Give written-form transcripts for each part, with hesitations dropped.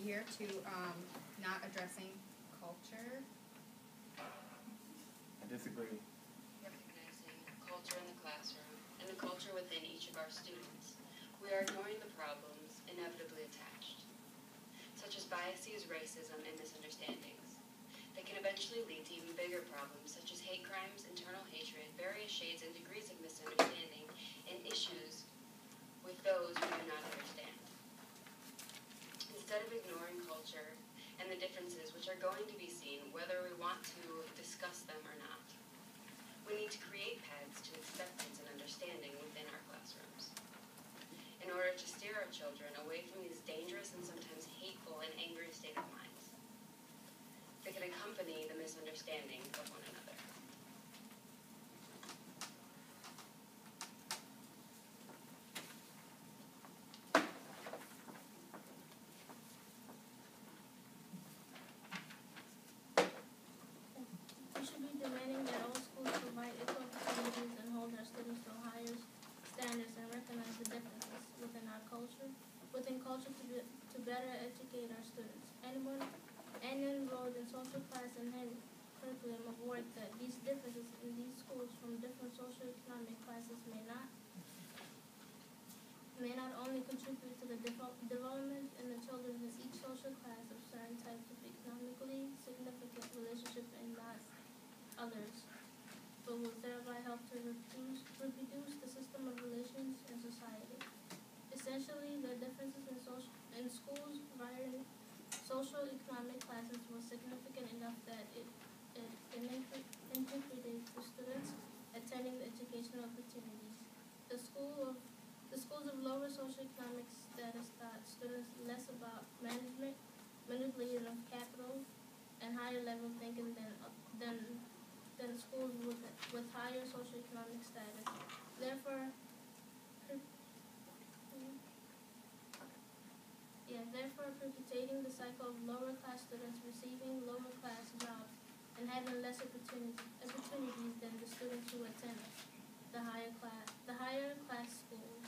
here to not addressing culture. I disagree. Recognizing culture in the classroom and the culture within each of our students, we are ignoring the problems inevitably attached, such as biases, racism, and misunderstandings. They can eventually lead to even bigger problems, such as hate crimes, internal hatred, various shades and degrees of misunderstanding, and issues with those we do not understand. Instead of ignoring culture and the differences which are going to be seen whether we want to discuss them or not, we need to create paths to acceptance and understanding within our classrooms in order to steer our children away from these dangerous and sometimes hateful and angry state of minds that can accompany the misunderstanding of one another. We should be demanding that all schools provide equal opportunities and hold our students to higher standards and recognize the differences within culture to better educate our students. Anyone enrolled in social class and curriculum of work that these differences in these schools from different socioeconomic classes may not only contribute to the development in the children in each social class of certain types of economically significant relationship and not others, but will thereby help to reproduce the system of relations in society. Essentially, the differences in schools varying social economic classes was significant enough that it inhibited the students attending the educational opportunities. The schools of lower socioeconomic status taught students less about management, manipulation of capital, and higher level thinking than schools with higher socioeconomic status. Therefore, perpetuating the cycle of lower class students receiving lower class jobs and having less opportunities than the students who attend the higher class schools.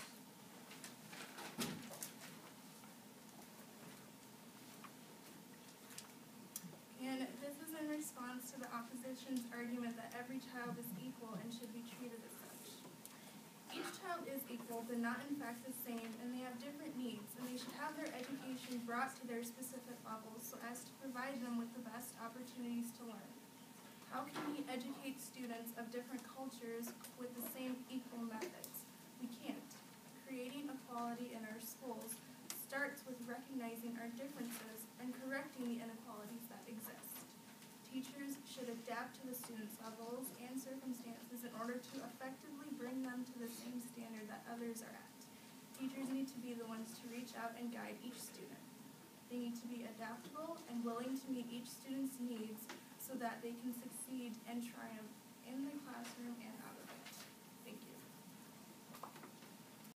And this is in response to the opposition's argument that every child is equal and should be treated as such. Each child is equal, but not in fact the same, and they have different needs, and they should have their education brought to their specific levels so as to provide them with the best opportunities to learn. How can we educate students of different cultures with the same equal methods? We can't. Creating equality in our schools starts with recognizing our differences and correcting the inequalities that exist. Teachers should adapt to the students' levels and circumstances in order to effectively bring them to the same standard that others are at. Teachers need to be the ones to reach out and guide each student. They need to be adaptable and willing to meet each student's needs so that they can succeed and triumph in the classroom and out of it.